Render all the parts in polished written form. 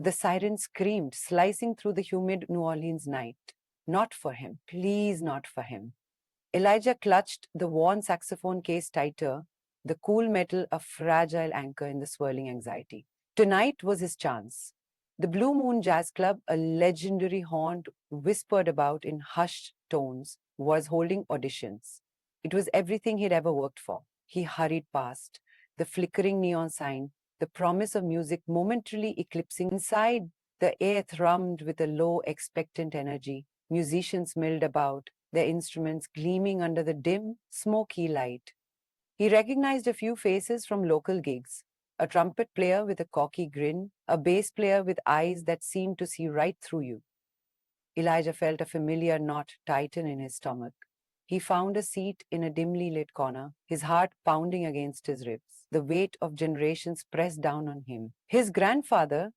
The siren screamed, slicing through the humid New Orleans night. Not for him. Please, not for him. Elijah clutched the worn saxophone case tighter, the cool metal a fragile anchor in the swirling anxiety. Tonight was his chance. The Blue Moon Jazz Club, a legendary haunt whispered about in hushed tones, was holding auditions. It was everything he'd ever worked for. He hurried past, the flickering neon sign, the promise of music momentarily eclipsing. Inside, the air thrummed with a low, expectant energy. Musicians milled about, their instruments gleaming under the dim, smoky light. He recognized a few faces from local gigs, a trumpet player with a cocky grin, a bass player with eyes that seemed to see right through you. Elijah felt a familiar knot tighten in his stomach. He found a seat in a dimly lit corner, his heart pounding against his ribs, the weight of generations pressed down on him. His grandfather,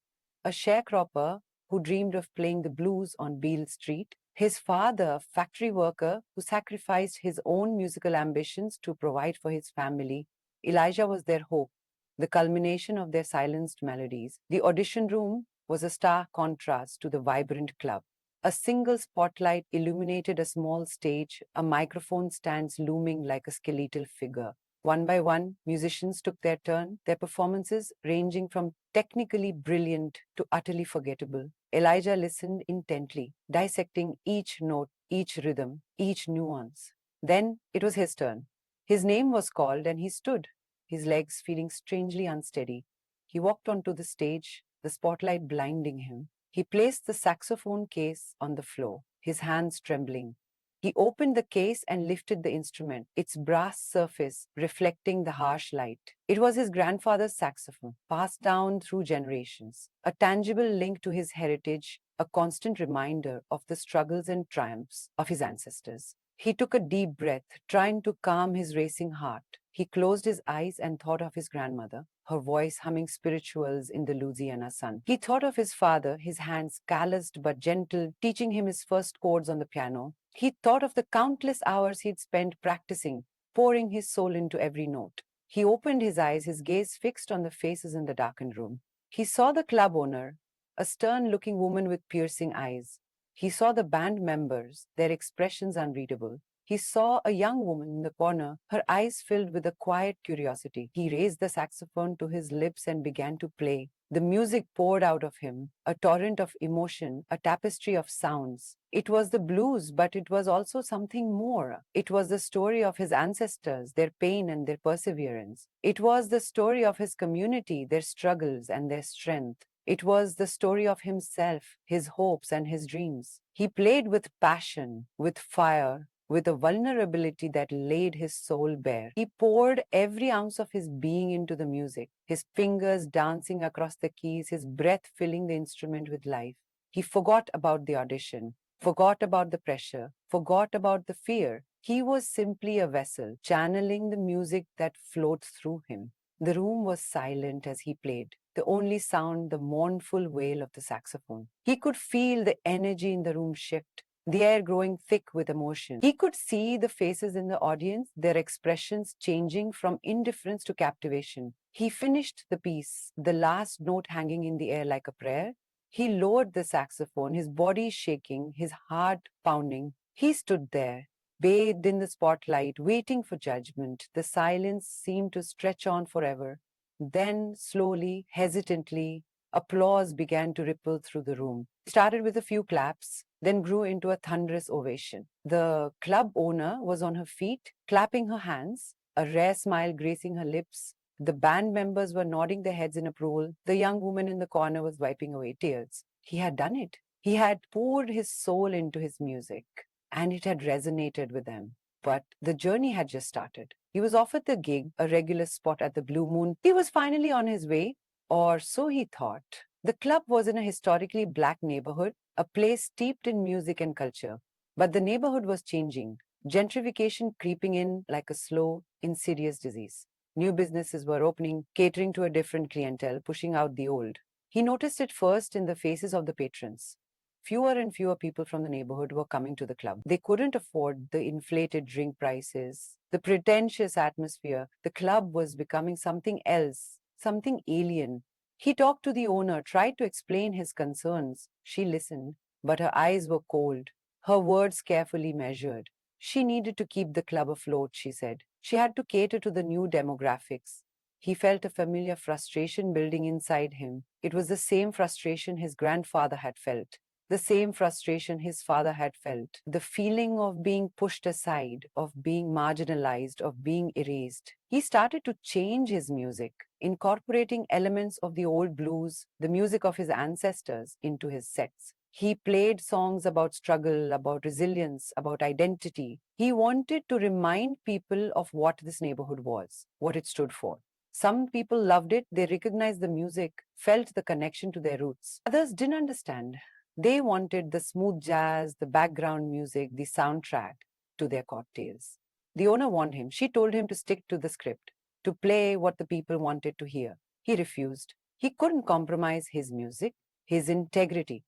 a sharecropper who dreamed of playing the blues on Beale Street, his father, a factory worker who sacrificed his own musical ambitions to provide for his family. Elijah was their hope, the culmination of their silenced melodies. The audition room was a stark contrast to the vibrant club. A single spotlight illuminated a small stage, a microphone stands looming like a skeletal figure. One by one, musicians took their turn, their performances ranging from technically brilliant to utterly forgettable. Elijah listened intently, dissecting each note, each rhythm, each nuance. Then it was his turn. His name was called and he stood, his legs feeling strangely unsteady. He walked onto the stage, the spotlight blinding him. He placed the saxophone case on the floor, his hands trembling. He opened the case and lifted the instrument, its brass surface reflecting the harsh light. It was his grandfather's saxophone, passed down through generations, a tangible link to his heritage, a constant reminder of the struggles and triumphs of his ancestors. He took a deep breath, trying to calm his racing heart. He closed his eyes and thought of his grandmother, her voice humming spirituals in the Louisiana sun. He thought of his father, his hands calloused but gentle, teaching him his first chords on the piano. He thought of the countless hours he'd spent practicing, pouring his soul into every note. He opened his eyes, his gaze fixed on the faces in the darkened room. He saw the club owner, a stern-looking woman with piercing eyes. He saw the band members, their expressions unreadable. He saw a young woman in the corner, her eyes filled with a quiet curiosity. He raised the saxophone to his lips and began to play. The music poured out of him, a torrent of emotion, a tapestry of sounds. It was the blues, but it was also something more. It was the story of his ancestors, their pain and their perseverance. It was the story of his community, their struggles and their strength. It was the story of himself, his hopes and his dreams. He played with passion, with fire, with a vulnerability that laid his soul bare. He poured every ounce of his being into the music, his fingers dancing across the keys, his breath filling the instrument with life. He forgot about the audition, forgot about the pressure, forgot about the fear. He was simply a vessel, channeling the music that flowed through him. The room was silent as he played, the only sound the mournful wail of the saxophone. He could feel the energy in the room shift, the air growing thick with emotion. He could see the faces in the audience, their expressions changing from indifference to captivation. He finished the piece, the last note hanging in the air like a prayer. He lowered the saxophone, his body shaking, his heart pounding. He stood there, bathed in the spotlight, waiting for judgment. The silence seemed to stretch on forever. Then, slowly, hesitantly, applause began to ripple through the room. It started with a few claps, then grew into a thunderous ovation. The club owner was on her feet, clapping her hands, a rare smile gracing her lips. The band members were nodding their heads in approval. The young woman in the corner was wiping away tears. He had done it. He had poured his soul into his music, and it had resonated with them. But the journey had just started. He was offered the gig, a regular spot at the Blue Moon. He was finally on his way, or so he thought. The club was in a historically black neighborhood, a place steeped in music and culture. But the neighborhood was changing, gentrification creeping in like a slow, insidious disease. New businesses were opening, catering to a different clientele, pushing out the old. He noticed it first in the faces of the patrons. Fewer and fewer people from the neighborhood were coming to the club. They couldn't afford the inflated drink prices, the pretentious atmosphere. The club was becoming something else, something alien. He talked to the owner, tried to explain his concerns. She listened, but her eyes were cold, her words carefully measured. She needed to keep the club afloat, she said. She had to cater to the new demographics. He felt a familiar frustration building inside him. It was the same frustration his grandfather had felt, the same frustration his father had felt, the feeling of being pushed aside, of being marginalized, of being erased. He started to change his music, incorporating elements of the old blues, the music of his ancestors, into his sets. He played songs about struggle, about resilience, about identity. He wanted to remind people of what this neighborhood was, what it stood for. Some people loved it, they recognized the music, felt the connection to their roots. Others didn't understand. They wanted the smooth jazz, the background music, the soundtrack to their cocktails. The owner warned him. She told him to stick to the script, to play what the people wanted to hear. He refused. He couldn't compromise his music, his integrity.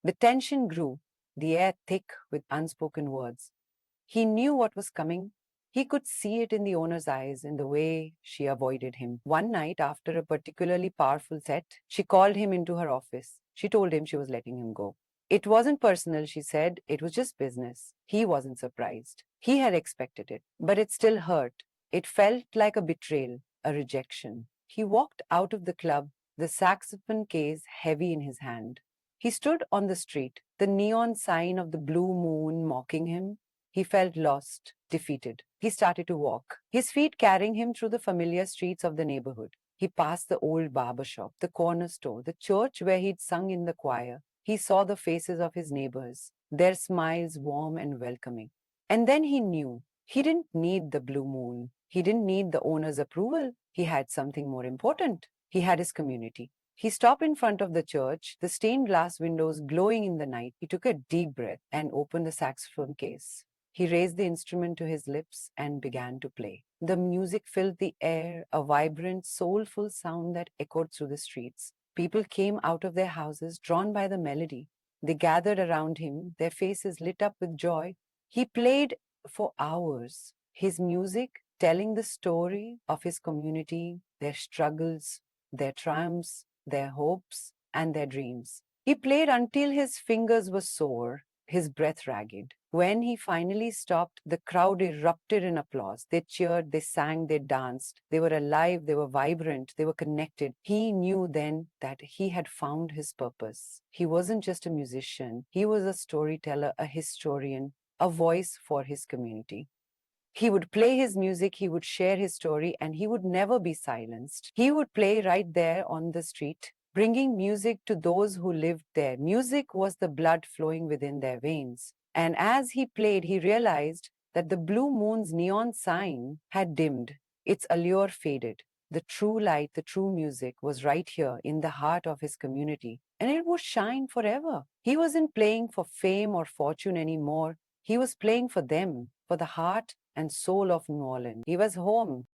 The tension grew, the air thick with unspoken words. He knew what was coming. He could see it in the owner's eyes, in the way she avoided him. One night, after a particularly powerful set, she called him into her office. She told him she was letting him go. It wasn't personal, she said. It was just business. He wasn't surprised. He had expected it, but it still hurt. It felt like a betrayal, a rejection. He walked out of the club, the saxophone case heavy in his hand. He stood on the street, the neon sign of the blue moon mocking him. He felt lost, defeated. He started to walk, his feet carrying him through the familiar streets of the neighborhood. He passed the old barber shop, the corner store, the church where he'd sung in the choir. He saw the faces of his neighbors, their smiles warm and welcoming. And then he knew he didn't need the blue moon. He didn't need the owner's approval. He had something more important. He had his community. He stopped in front of the church, the stained glass windows glowing in the night. He took a deep breath and opened the saxophone case. He raised the instrument to his lips and began to play. The music filled the air, a vibrant, soulful sound that echoed through the streets. People came out of their houses, drawn by the melody. They gathered around him, their faces lit up with joy. He played for hours, his music telling the story of his community, their struggles, their triumphs, their hopes, and their dreams. He played until his fingers were sore, his breath ragged. When he finally stopped, the crowd erupted in applause. They cheered, they sang, they danced. They were alive, they were vibrant, they were connected. He knew then that he had found his purpose. He wasn't just a musician, he was a storyteller, a historian, a voice for his community. He would play his music, he would share his story, and he would never be silenced. He would play right there on the street, bringing music to those who lived there. Music was the blood flowing within their veins. And as he played, he realized that the blue moon's neon sign had dimmed. Its allure faded. The true light, the true music was right here in the heart of his community, and it would shine forever. He wasn't playing for fame or fortune anymore. He was playing for them, for the heart and soul of New Orleans. He was home.